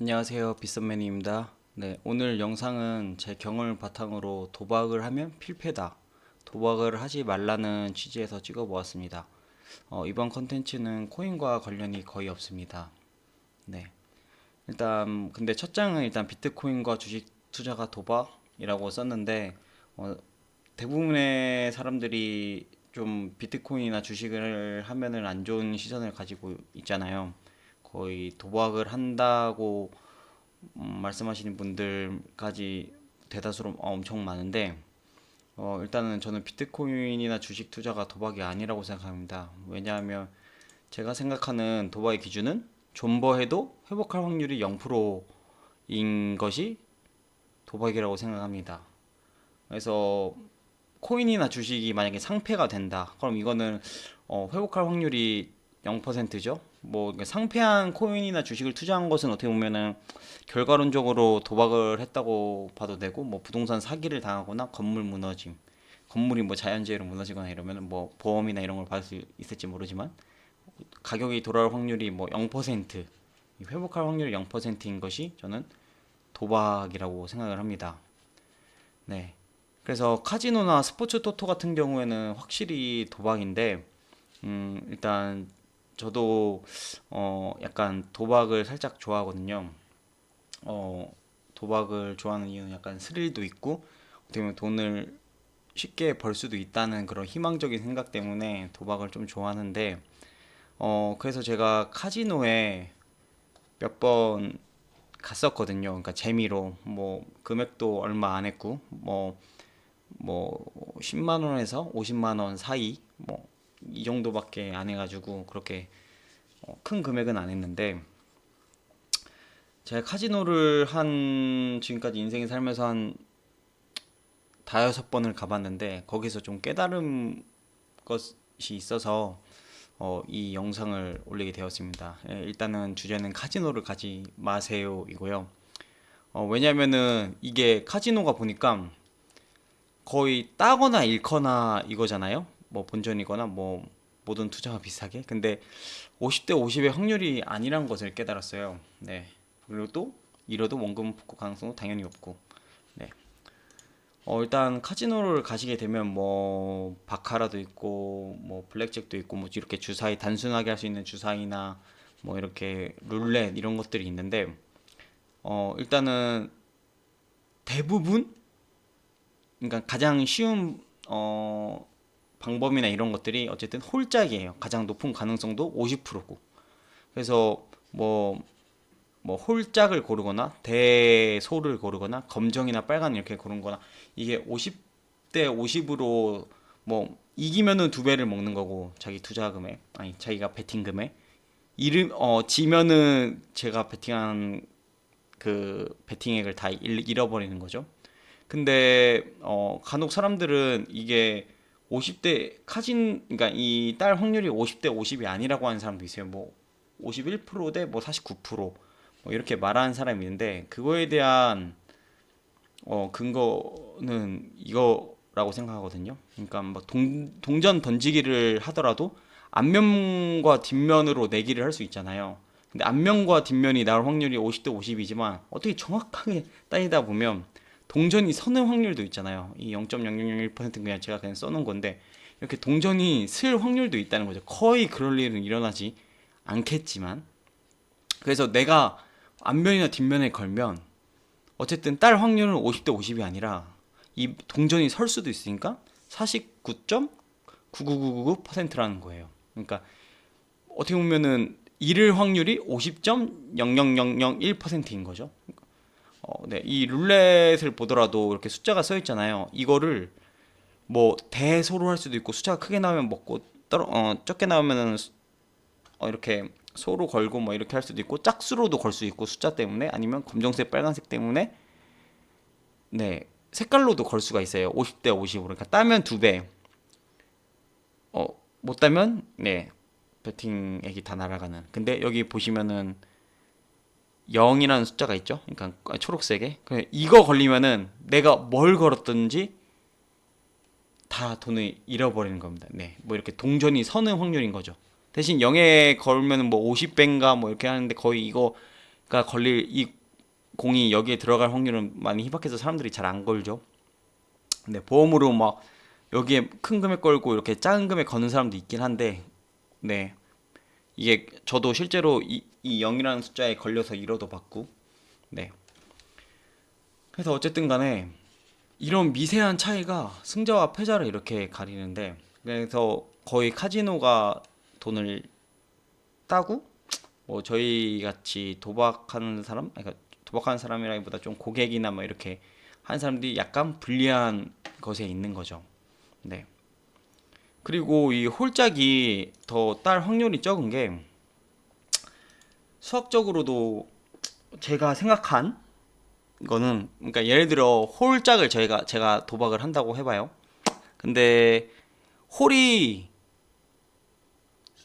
안녕하세요, 빗선맨입니다. 네, 오늘 영상은 제 경험을 바탕으로 도박을 하면 필패다. 도박을 하지 말라는 취지에서 찍어보았습니다. 이번 컨텐츠는 코인과 관련이 거의 없습니다. 네, 일단 근데 첫 장은 일단 비트코인과 주식 투자가 도박이라고 썼는데 대부분의 사람들이 좀 비트코인이나 주식을 하면은 안 좋은 시선을 가지고 있잖아요. 거의 도박을 한다고 말씀하시는 분들까지 대다수로 엄청 많은데 일단은 저는 비트코인이나 주식 투자가 도박이 아니라고 생각합니다. 왜냐하면 제가 생각하는 도박의 기준은 존버해도 회복할 확률이 0%인 것이 도박이라고 생각합니다. 그래서 코인이나 주식이 만약에 상패가 된다. 그럼 이거는 회복할 확률이 0%죠. 뭐 상패한 코인이나 주식을 투자한 것은 어떻게 보면은 결과론적으로 도박을 했다고 봐도 되고, 뭐 부동산 사기를 당하거나 건물 무너짐, 건물이 뭐 자연재해로 무너지거나 이러면은 뭐 보험이나 이런 걸 받을 수 있을지 모르지만 가격이 돌아올 확률이 뭐 0%, 회복할 확률이 0%인 것이 저는 도박이라고 생각을 합니다. 네. 그래서 카지노나 스포츠 토토 같은 경우에는 확실히 도박인데, 일단 저도 약간 도박을 살짝 좋아하거든요. 도박을 좋아하는 이유는 약간 스릴도 있고 어떻게 보면 돈을 쉽게 벌 수도 있다는 그런 희망적인 생각 때문에 도박을 좀 좋아하는데, 그래서 제가 카지노에 몇 번 갔었거든요. 그러니까 재미로 뭐 금액도 얼마 안 했고 뭐 10만 원에서 50만 원 사이 뭐 이 정도밖에 안 해가지고 그렇게 큰 금액은 안 했는데, 제가 카지노를 한 지금까지 인생에 살면서 한 다여섯 번을 가봤는데 거기서 좀 깨달은 것이 있어서 이 영상을 올리게 되었습니다. 일단은 주제는 카지노를 가지 마세요이고요. 왜냐면은 이게 카지노가 보니까 거의 따거나 잃거나 이거잖아요. 뭐 본전이거나 뭐 모든 투자가 비슷하게. 근데 50대 50의 확률이 아니란 것을 깨달았어요. 네. 그리고 또 잃어도 원금 복구 가능성은 당연히 없고. 네. 일단 카지노를 가시게 되면 뭐 바카라도 있고 뭐 블랙잭도 있고 뭐 이렇게 주사위 단순하게 할 수 있는 주사위나 뭐 이렇게 룰렛 이런 것들이 있는데, 일단은 대부분, 그러니까 가장 쉬운 방법이나 이런 것들이 어쨌든 홀짝이에요. 가장 높은 가능성도 50%고. 그래서 뭐 홀짝을 고르거나 대소를 고르거나 검정이나 빨간 이렇게 고르거나, 이게 50대 50으로 뭐 이기면은 두 배를 먹는 거고, 자기 투자금에 아니 자기가 베팅금에 지면은 제가 베팅한 그 베팅액을 다 잃어버리는 거죠. 근데 간혹 사람들은 이게 50대 그러니까 이 딸 확률이 50대 50이 아니라고 하는 사람도 있어요. 뭐 51%대 뭐 49%뭐 이렇게 말하는 사람이 있는데, 그거에 대한 근거는 이거라고 생각하거든요. 그러니까 뭐 동전 던지기를 하더라도 앞면과 뒷면으로 내기를 할 수 있잖아요. 근데 앞면과 뒷면이 나올 확률이 50대 50이지만 어떻게 정확하게 따지다 보면 동전이 서는 확률도 있잖아요. 이 0.0001%는 그냥 제가 그냥 써놓은 건데, 이렇게 동전이 슬 확률도 있다는 거죠. 거의 그럴 일은 일어나지 않겠지만, 그래서 내가 앞면이나 뒷면에 걸면 어쨌든 딸 확률은 50대 50이 아니라 이 동전이 설 수도 있으니까 49.99999%라는 거예요. 그러니까 어떻게 보면은 잃을 확률이 50.00001%인 거죠. 네, 이 룰렛을 보더라도 이렇게 숫자가 써 있잖아요. 이거를 뭐 대소로 할 수도 있고, 숫자가 크게 나오면 먹고 적게 나오면은 이렇게 소로 걸고 뭐 이렇게 할 수도 있고, 짝수로도 걸 수 있고 숫자 때문에, 아니면 검정색 빨간색 때문에 네 색깔로도 걸 수가 있어요. 50대 50으로. 그러니까 따면 두배, 못 따면 네 배팅액이 다 날아가는. 근데 여기 보시면은 0이라는 숫자가 있죠. 그러니까 초록색에 이거 걸리면은 내가 뭘 걸었든지 다 돈을 잃어버리는 겁니다. 네, 뭐 이렇게 동전이 서는 확률인 거죠. 대신 0에 걸면 뭐 50배인가 뭐 이렇게 하는데, 거의 이거 걸릴 이 공이 여기에 들어갈 확률은 많이 희박해서 사람들이 잘 안 걸죠. 근데 보험으로 막 여기에 큰 금액 걸고 이렇게 작은 금액 거는 사람도 있긴 한데, 네, 이게 저도 실제로 이 0이라는 숫자에 걸려서 1호도 받고, 네. 그래서 어쨌든 간에 이런 미세한 차이가 승자와 패자를 이렇게 가리는데, 그래서 거의 카지노가 돈을 따고, 뭐 저희 같이 도박하는 사람, 아니, 그러니까 도박하는 사람이라기보다 좀 고객이나 뭐 이렇게 하는 사람들이 약간 불리한 것에 있는 거죠. 네. 그리고 이 홀짝이 더 딸 확률이 적은 게 수학적으로도 제가 생각한 거는, 그러니까 예를 들어 홀짝을 제가 도박을 한다고 해봐요. 근데 홀이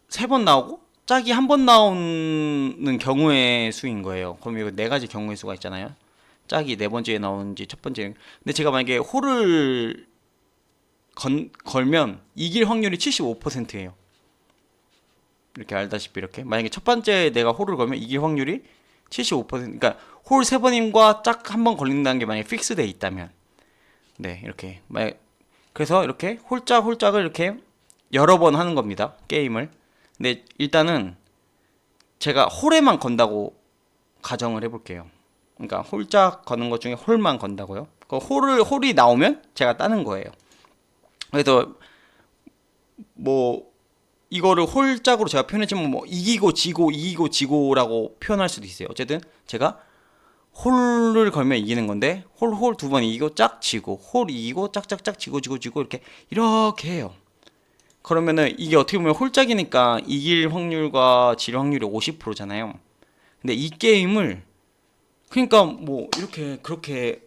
3번 나오고 짝이 1번 나오는 경우의 수인 거예요. 그럼 이거 4가지 경우의 수가 있잖아요. 짝이 4번째에 나오는지 첫 번째. 근데 제가 만약에 홀을 걸면 이길 확률이 75%예요. 이렇게 알다시피 이렇게 만약에 첫 번째 내가 홀을 걸면 이길 확률이 75%, 그러니까 홀 3번임과 짝 1번 걸린다는 게 만약에 픽스돼 있다면, 네, 이렇게 만약 그래서 이렇게 홀짝을 이렇게 여러 번 하는 겁니다, 게임을. 근데 일단은 제가 홀에만 건다고 가정을 해볼게요. 그러니까 홀짝 거는 것 중에 홀만 건다고요. 그 홀이 나오면 제가 따는 거예요. 그래서 뭐 이거를 홀짝으로 제가 표현했지만 뭐 이기고 지고라고 표현할 수도 있어요. 어쨌든 제가 홀을 걸면 이기는 건데 홀 2번 이기고 짝 지고 홀 이기고 짝짝짝 지고 이렇게 해요. 그러면은 이게 어떻게 보면 홀짝이니까 이길 확률과 질 확률이 50%잖아요. 근데 이 게임을 그러니까 뭐 이렇게 그렇게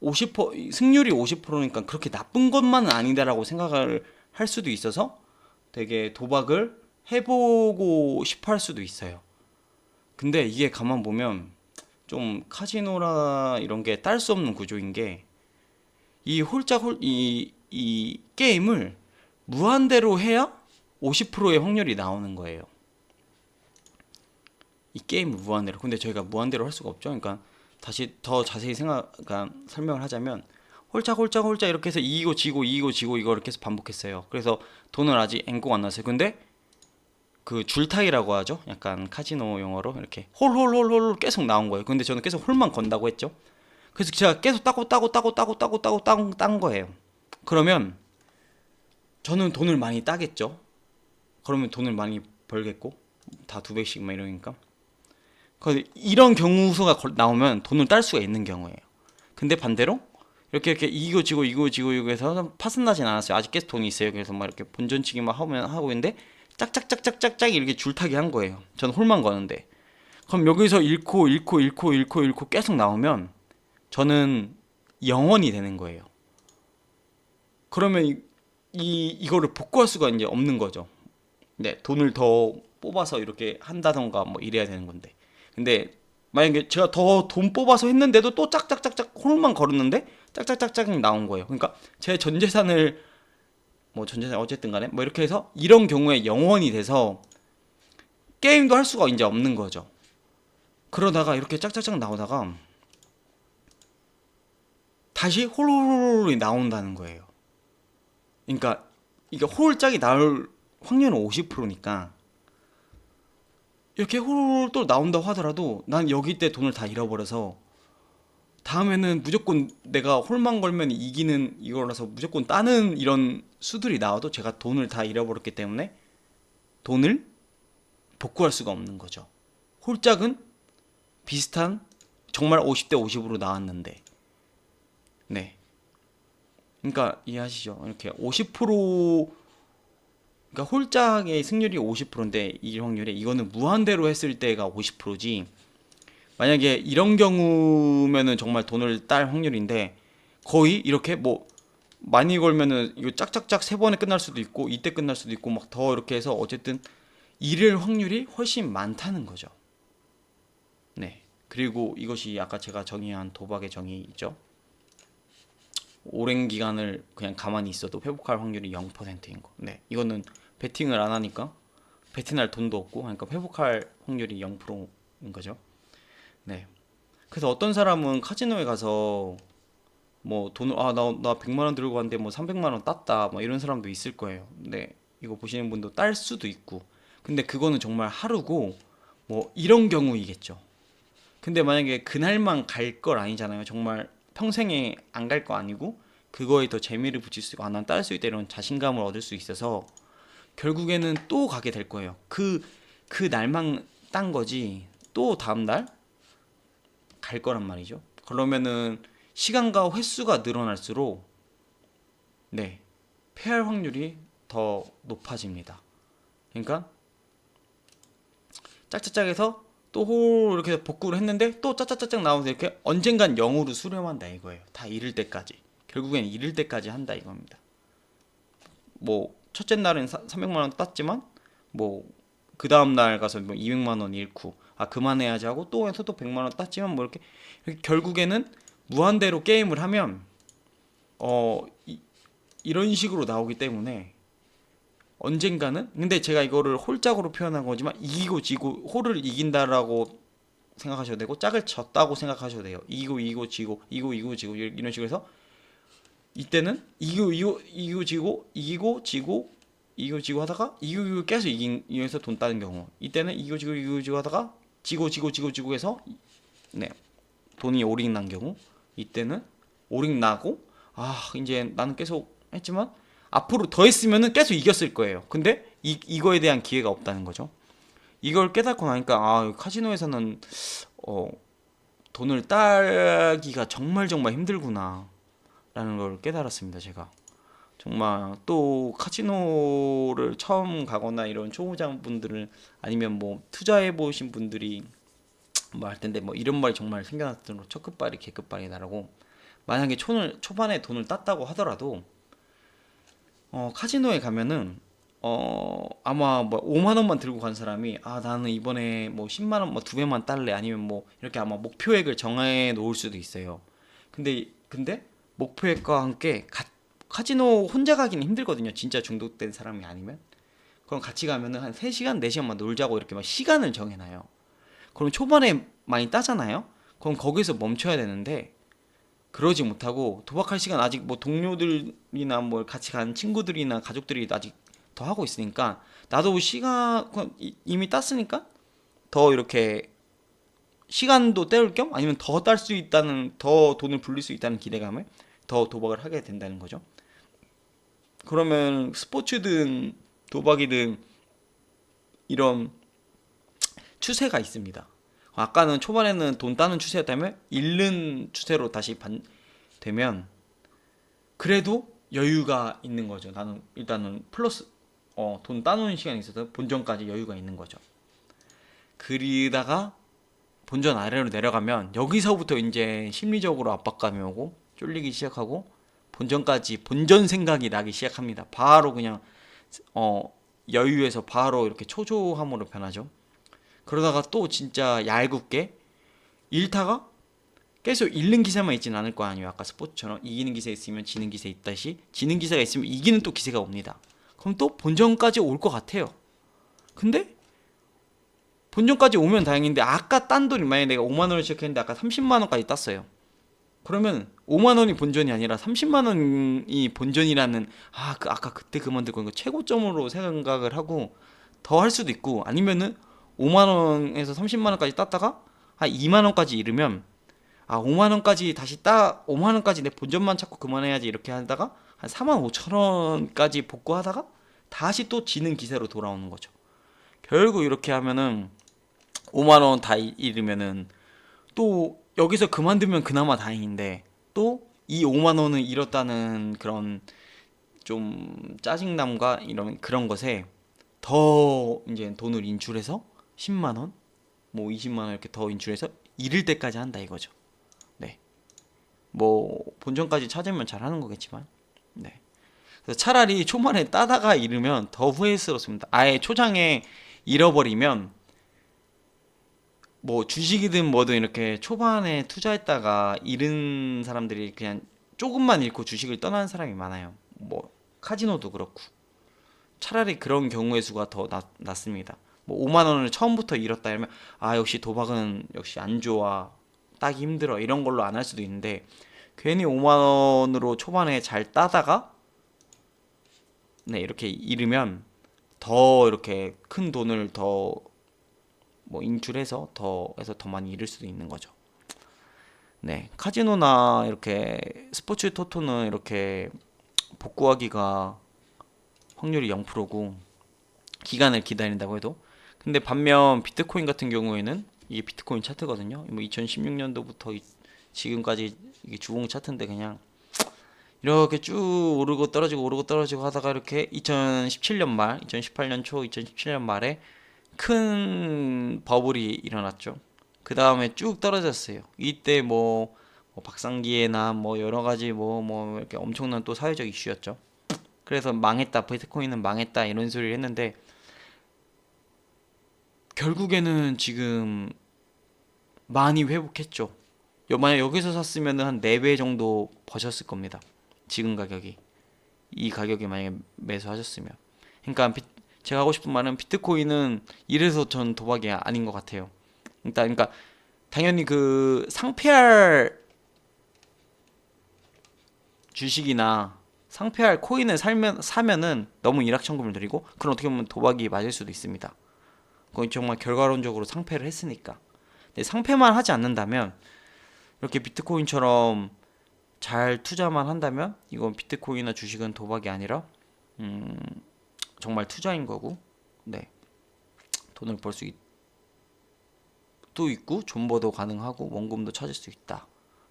50% 승률이 50%니까 그렇게 나쁜 것만은 아니다라고 생각을 할 수도 있어서 되게 도박을 해보고 싶어 할 수도 있어요. 근데 이게 가만 보면 좀 카지노라 이런 게 딸 수 없는 구조인 게 이 이 게임을 무한대로 해야 50%의 확률이 나오는 거예요. 이 게임을 무한대로. 근데 저희가 무한대로 할 수가 없죠. 그러니까 다시 더 자세히 그러니까 설명을 하자면 홀짝 이렇게 해서 이기고 지고 이거 이렇게 해서 반복했어요. 그래서 돈을 아직 앵꼬가 안 났어요. 근데 그 줄타기라고 하죠. 약간 카지노 용어로 이렇게 홀 계속 나온 거예요. 근데 저는 계속 홀만 건다고 했죠. 그래서 제가 계속 딴 거예요. 그러면 저는 돈을 많이 따겠죠. 그러면 돈을 많이 벌겠고 다 2배씩 막 이러니까. 이런 경우 수가 나오면 돈을 딸 수가 있는 경우예요. 근데 반대로 이렇게 이기고 해서 파산 나진 않았어요. 아직 계속 돈이 있어요. 그래서 막 이렇게 본전치기만 하고 있는데 짝짝짝짝짝 이렇게 줄타기 한 거예요. 저는 홀만 거는데. 그럼 여기서 잃고 계속 나오면 저는 영원이 되는 거예요. 그러면 이거를 복구할 수가 이제 없는 거죠. 네, 돈을 더 뽑아서 이렇게 한다던가 뭐 이래야 되는 건데. 근데 만약에 제가 더 돈 뽑아서 했는데도 또 짝짝짝짝 홀만 걸었는데 짝짝짝짝 나온 거예요. 그러니까 제 전 재산을 뭐 전 재산 어쨌든 간에 뭐 이렇게 해서 이런 경우에 영원이 돼서 게임도 할 수가 이제 없는 거죠. 그러다가 이렇게 짝짝짝 나오다가 다시 홀홀홀이 나온다는 거예요. 그러니까 이게 홀짝이 나올 확률은 50%니까 이렇게 홀 또 나온다고 하더라도 난 여기 때 돈을 다 잃어버려서 다음에는 무조건 내가 홀만 걸면 이기는 이거라서 무조건 따는 이런 수들이 나와도 제가 돈을 다 잃어버렸기 때문에 돈을 복구할 수가 없는 거죠. 홀짝은 비슷한 정말 50대 50으로 나왔는데, 네, 그러니까 이해하시죠? 이렇게 50%, 그러니까 홀짝의 승률이 50%인데 이길 확률이 이거는 무한대로 했을 때가 50%지. 만약에 이런 경우면은 정말 돈을 딸 확률인데 거의 이렇게 뭐 많이 걸면은 이거 짝짝짝 3번에 끝날 수도 있고 이때 끝날 수도 있고 막 더 이렇게 해서 어쨌든 잃을 확률이 훨씬 많다는 거죠. 네. 그리고 이것이 아까 제가 정의한 도박의 정의 있죠. 오랜 기간을 그냥 가만히 있어도 회복할 확률이 0%인 거. 네. 이거는 베팅을 안 하니까 베팅할 돈도 없고 그러니까 회복할 확률이 0%인 거죠. 네. 그래서 어떤 사람은 카지노에 가서 뭐 돈을 나 100만 원 들고 왔는데 뭐 300만 원 땄다 뭐 이런 사람도 있을 거예요. 근데 이거 보시는 분도 딸 수도 있고. 근데 그거는 정말 하루고 뭐 이런 경우이겠죠. 근데 만약에 그날만 갈 걸 아니잖아요. 정말 평생에 안 갈 거 아니고 그거에 더 재미를 붙일 수 있고 난 딸 수 있다 이런 자신감을 얻을 수 있어서 결국에는 또 가게 될 거예요. 그 날만 딴 거지 또 다음 날 갈 거란 말이죠. 그러면은 시간과 횟수가 늘어날수록 네, 패할 확률이 더 높아집니다. 그러니까 짝짝짝에서 또 홀 이렇게 복구를 했는데 또 짝짝짝짝 나오면서 이렇게 언젠간 0으로 수렴한다 이거예요. 다 잃을 때까지. 결국엔 잃을 때까지 한다 이겁니다. 뭐 첫째 날은 300만 원 땄지만 뭐 그 다음 날 가서 뭐 200만 원 잃고 그만해야지 하고 또 해서 또 100만 원 땄지만 뭐 이렇게 결국에는 무한대로 게임을 하면 어 이런 식으로 나오기 때문에 언젠가는 근데 제가 이거를 홀짝으로 표현한 거지만 이기고 지고 홀을 이긴다라고 생각하셔도 되고 짝을 졌다고 생각하셔도 돼요. 이기고 지고 이기고 지고 이런 식으로 해서 이때는 이기고 지고 이기고 지고 이기고 지고 하다가 이기고 계속 이기면서 돈 따는 경우 이때는 이기고 지고 하다가 지고 해서 네 돈이 오링 난 경우 이때는 오링 나고 이제 나는 계속 했지만 앞으로 더 했으면은 계속 이겼을 거예요. 근데 이거에 대한 기회가 없다는 거죠. 이걸 깨닫고 나니까 카지노에서는 어, 돈을 따기가 정말 정말 힘들구나 라는 걸 깨달았습니다. 제가 정말 또 카지노를 처음 가거나 이런 초보자 분들은 아니면 뭐 투자해 보신 분들이 뭐 할 텐데 뭐 이런 말이 정말 생겨났던 첫 끝발이 개끝발이 나라고 만약에 초반에 돈을 땄다고 하더라도 카지노에 가면은 아마 뭐 5만 원만 들고 간 사람이 나는 이번에 뭐 10만 원 뭐 두 배만 딸래 아니면 뭐 이렇게 아마 목표액을 정해 놓을 수도 있어요. 근데 목표액과 함께 카지노 혼자 가기는 힘들거든요. 진짜 중독된 사람이 아니면. 그럼 같이 가면은 한 3시간, 4시간만 놀자고 이렇게 막 시간을 정해놔요. 그럼 초반에 많이 따잖아요. 그럼 거기서 멈춰야 되는데 그러지 못하고 도박할 시간 아직 뭐 동료들이나 뭐 같이 가는 친구들이나 가족들이 아직 더 하고 있으니까 나도 시간 이미 땄으니까 더 이렇게 시간도 때울 겸 아니면 더 딸 수 있다는 더 돈을 불릴 수 있다는 기대감에 더 도박을 하게 된다는 거죠. 그러면 스포츠든 도박이든 이런 추세가 있습니다. 아까는 초반에는 돈 따는 추세였다면 잃는 추세로 다시 되면 그래도 여유가 있는 거죠. 나는 일단은 플러스 돈 따놓는 시간이 있어서 본전까지 여유가 있는 거죠. 그러다가 본전 아래로 내려가면 여기서부터 이제 심리적으로 압박감이 오고 쫄리기 시작하고 본전 생각이 나기 시작합니다. 바로 그냥 여유에서 바로 이렇게 초조함으로 변하죠. 그러다가 또 진짜 얄궂게 잃다가 계속 잃는 기세만 있진 않을 거 아니에요. 아까 스포츠처럼 이기는 기세 있으면 지는 기세 있다시 지는 기세가 있으면 이기는 또 기세가 옵니다. 그럼 또 본전까지 올 것 같아요. 근데 본전까지 오면 다행인데 아까 딴 돈이 만약에 내가 5만 원을 시작했는데 아까 30만 원까지 땄어요. 그러면 5만 원이 본전이 아니라 30만 원이 본전이라는 아까 그때 그만들고 이거 최고점으로 생각을 하고 더 할 수도 있고 아니면은 5만 원에서 30만 원까지 땄다가 2만 원까지 잃으면 5만 원까지 다시 5만 원까지 내 본전만 찾고 그만해야지 이렇게 하다가 한 4만 5천 원까지 복구하다가 다시 또 지는 기세로 돌아오는 거죠. 결국 이렇게 하면은 5만 원 다 잃으면은 또 여기서 그만두면 그나마 다행인데 또 이 5만 원을 잃었다는 그런 좀 짜증남과 이런 그런 것에 더 이제 돈을 인출해서 10만 원, 뭐 20만 원 이렇게 더 인출해서 잃을 때까지 한다 이거죠. 네. 뭐 본전까지 찾으면 잘하는 거겠지만, 네. 그래서 차라리 초반에 따다가 잃으면 더 후회스럽습니다. 아예 초장에 잃어버리면 뭐 주식이든 뭐든 이렇게 초반에 투자했다가 잃은 사람들이 그냥 조금만 잃고 주식을 떠나는 사람이 많아요. 뭐 카지노도 그렇고 차라리 그런 경우의 수가 더 낮습니다. 뭐 5만 원을 처음부터 잃었다 이러면 아 역시 도박은 역시 안 좋아, 따기 힘들어 이런 걸로 안 할 수도 있는데 괜히 5만 원으로 초반에 잘 따다가 네 이렇게 잃으면 더 이렇게 큰 돈을 더 뭐 인출해서 더 해서 더 많이 잃을 수도 있는 거죠. 네, 카지노나 이렇게 스포츠 토토는 이렇게 복구하기가 확률이 0%고 기간을 기다린다고 해도. 근데 반면 비트코인 같은 경우에는 이게 비트코인 차트거든요. 뭐 2016년도부터 지금까지 이게 주봉 차트인데 그냥 이렇게 쭉 오르고 떨어지고 오르고 떨어지고 하다가 이렇게 2017년 말, 2018년 초, 2017년 말에 큰 버블이 일어났죠. 그 다음에 쭉 떨어졌어요. 이때 뭐 박상기에나 뭐 여러 가지 뭐 이렇게 엄청난 또 사회적 이슈였죠. 그래서 망했다, 비트코인은 망했다 이런 소리를 했는데 결국에는 지금 많이 회복했죠. 만약 여기서 샀으면 한 4배 정도 버셨을 겁니다. 지금 가격이. 이 가격에 만약에 매수하셨으면. 그러니까 제가 하고 싶은 말은 비트코인은 이래서 전 도박이 아닌 것 같아요. 일단 그러니까 당연히 그 상폐할 주식이나 상폐할 코인을 사면은 너무 일확천금을 들이고 그럼 어떻게 보면 도박이 맞을 수도 있습니다. 그건 정말 결과론적으로 상폐를 했으니까. 근데 상폐만 하지 않는다면 이렇게 비트코인처럼 잘 투자만 한다면 이건 비트코인이나 주식은 도박이 아니라 음, 정말 투자인 거고, 네 돈을 벌 수도 있고 존버도 가능하고 원금도 찾을 수 있다.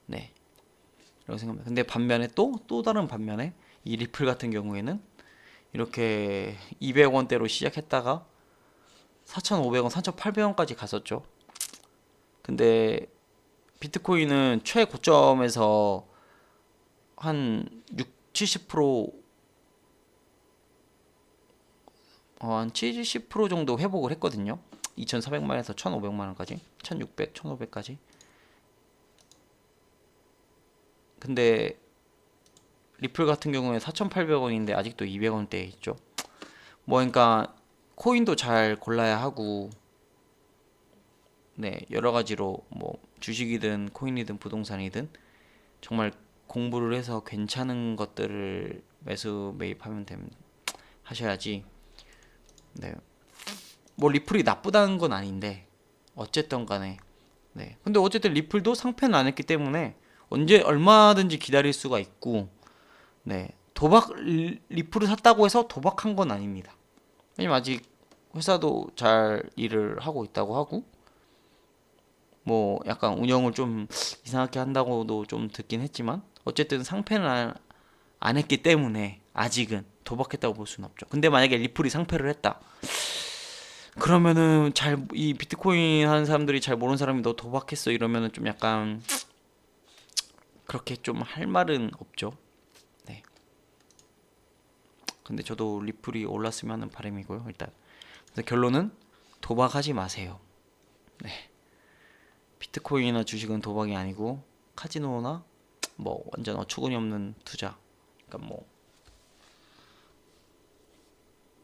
네, 이렇게 생각합니다. 근데 반면에 또 다른 반면에 이 리플 같은 경우에는 이렇게 200원대로 시작했다가 4,500원, 4,800원까지 갔었죠. 근데 비트코인은 최고점에서 한 6, 70%, 한 70% 정도 회복을 했거든요. 2,400만원에서 1,500만원까지, 1,600, 1,500까지. 근데 리플 같은 경우에 4,800원인데 아직도 200원대에 있죠. 뭐 그러니까 코인도 잘 골라야 하고, 네 여러 가지로 뭐 주식이든 코인이든 부동산이든 정말 공부를 해서 괜찮은 것들을 매수 매입하면 하셔야지. 네. 뭐 리플이 나쁘다는 건 아닌데 어쨌든 간에 네. 근데 어쨌든 리플도 상패는 안 했기 때문에 언제 얼마든지 기다릴 수가 있고 네. 리플을 샀다고 해서 도박한 건 아닙니다. 왜냐면 아직 회사도 잘 일을 하고 있다고 하고 뭐 약간 운영을 좀 이상하게 한다고도 좀 듣긴 했지만 어쨌든 상패는 안 했기 때문에 아직은 도박했다고 볼 수는 없죠. 근데 만약에 리플이 상패를 했다. 그러면은 이 비트코인 하는 사람들이 잘 모르는 사람이 너 도박했어 이러면은 좀 약간 그렇게 좀 할 말은 없죠. 네. 근데 저도 리플이 올랐으면 하는 바람이고요. 일단. 그래서 결론은 도박하지 마세요. 네. 비트코인이나 주식은 도박이 아니고 카지노나 뭐 완전 어처구니 없는 투자. 그러니까 뭐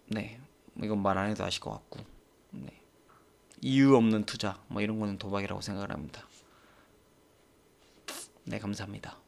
네. 이건 말 안 해도 아실 것 같고. 네. 이유 없는 투자 뭐 이런 거는 도박이라고 생각을 합니다. 네, 감사합니다.